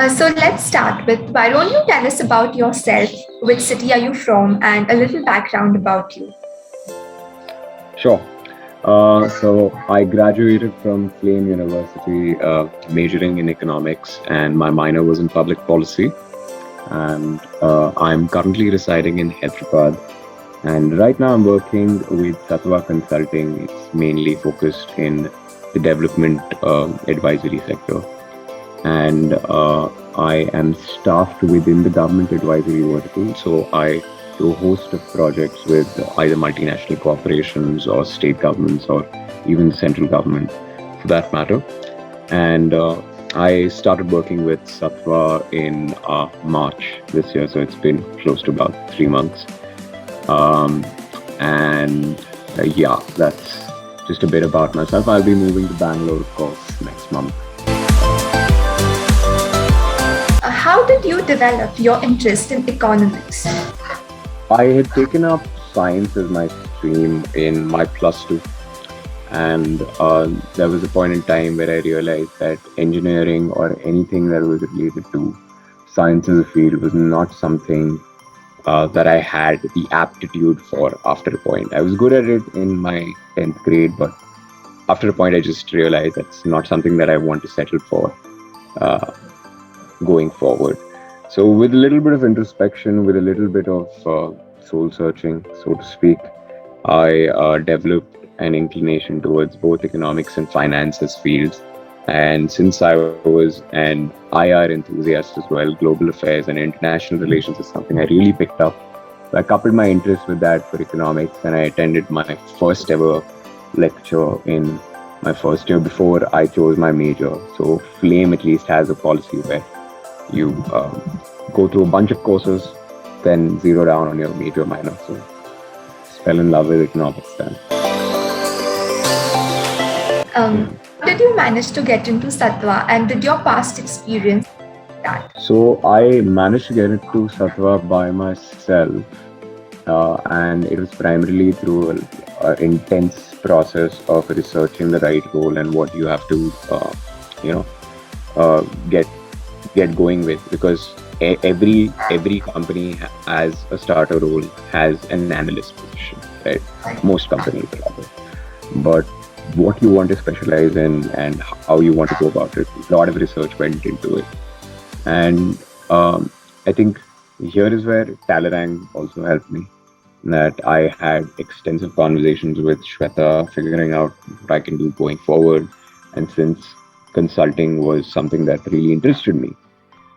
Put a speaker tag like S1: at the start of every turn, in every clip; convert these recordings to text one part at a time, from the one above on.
S1: So let's start with why don't you tell us about yourself? Which city are you from? And a little background about you.
S2: Sure. So I graduated from Flame University, majoring in economics, and my minor was in public policy. And I'm currently residing in Hyderabad. And right now I'm working with Sattva Consulting. It's mainly focused in the development advisory sector. And I am staffed within the government advisory vertical. So I do a host of projects with either multinational corporations or state governments or even central government for that matter. And I started working with Sattva in March this year, so it's been close to about 3 months. Um, and yeah, that's just a bit about myself. I'll be moving to Bangalore, of course, next month.
S1: How did you develop your interest in economics?
S2: I had taken up science as my stream in my plus two, and there was a point in time where I realized that engineering or anything that was related to science as a field was not something that I had the aptitude for after a point. I was good at it in my 10th grade, but after a point, I just realized that's not something that I want to settle for uh, going forward. So, with a little bit of introspection, with a little bit of soul searching, so to speak, I developed an inclination towards both economics and finances fields. And since I was an IR enthusiast as well, global affairs and international relations is something I really picked up. So I coupled my interest with that for economics, and I attended my first ever lecture in my first year before I chose my major. So Flame at least has a policy where you go through a bunch of courses, then zero down on your major minor. So just fell in love with economics then.
S1: How did you manage to get into Sattva and did your past experience that?
S2: So I managed to get into Sattva by myself, and it was primarily through an intense process of researching the right role and what you have to, you know, uh, get get going with, because every company as a starter role has an analyst position, right? Most companies rather, but what you want to specialize in and how you want to go about it, a lot of research went into it. And I think here is where Talerang also helped me, that I had extensive conversations with Shweta, figuring out what I can do going forward. And since consulting was something that really interested me,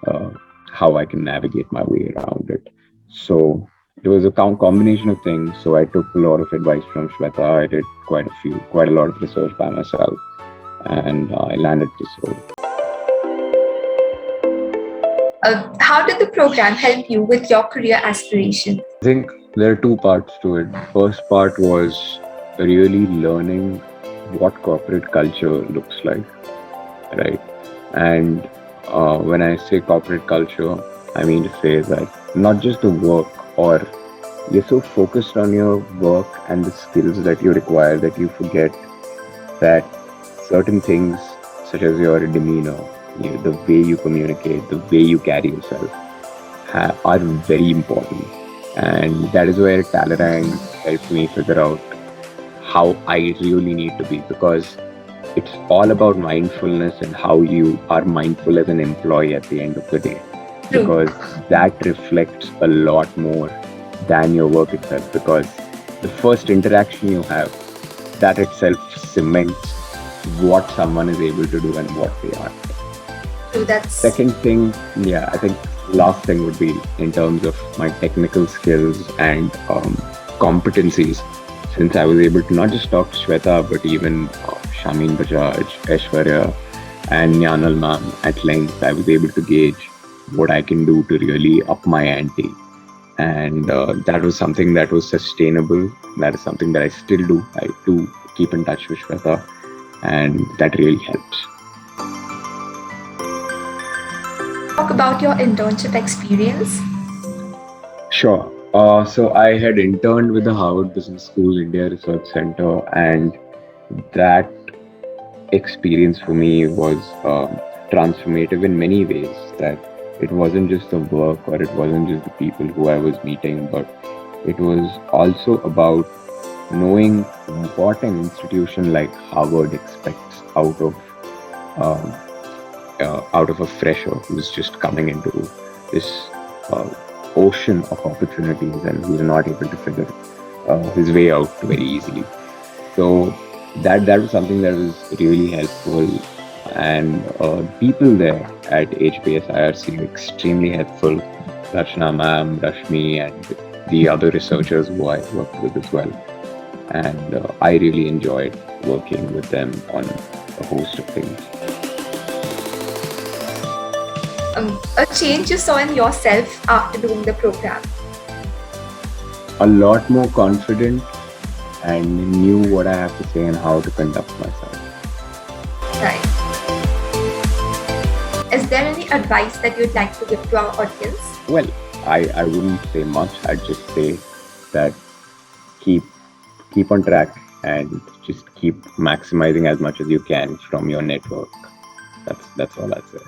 S2: uh, how I can navigate my way around it. So it was a combination of things. So I took a lot of advice from Shweta. I did quite a lot of research by myself, and I landed this role.
S1: How did the program help you with your career aspiration?
S2: I think there are two parts to it. First part was really learning what corporate culture looks like, right? And when I say corporate culture, I mean to say that not just the work, or you're so focused on your work and the skills that you require that you forget that certain things, such as your demeanor, the way you communicate, the way you carry yourself, are very important. And that is where Talerang helped me figure out how I really need to be, because it's all about mindfulness and how you are mindful as an employee at the end of the day,
S1: True.
S2: because that reflects a lot more than your work itself, because the first interaction you have, that itself cements what someone is able to do and what they are.
S1: So that's
S2: Second thing, yeah, I think last thing would be in terms of my technical skills and competencies. Since I was able to not just talk to Shweta, but even Shamin Bajaj, Aishwarya, and Nyanal ma'am at length, I was able to gauge what I can do to really up my ante. And that was something that was sustainable. That is something that I still do. I do keep in touch with Shweta, and that really helps.
S1: talk about your internship experience.
S2: Sure. So I had interned with the Harvard Business School India Research Center, and that experience for me was transformative in many ways, that it wasn't just the work or it wasn't just the people who I was meeting, but it was also about knowing what an institution like Harvard expects um, out of a fresher who's just coming into this uh, ocean of opportunities and who's not able to figure his way out very easily. So that was something that was really helpful, and people there at HBSIRC are extremely helpful. Rachna ma'am, Rashmi, and the other researchers who I worked with as well. And I really enjoyed working with them on a host of things.
S1: A change you saw in yourself after doing the program?
S2: A lot more confident and knew what I have to say and how to conduct myself.
S1: Right. Is there any advice that you'd like to give to our audience?
S2: Well, I wouldn't say much. I'd just say that keep on track and just keep maximizing as much as you can from your network. That's all I'd say.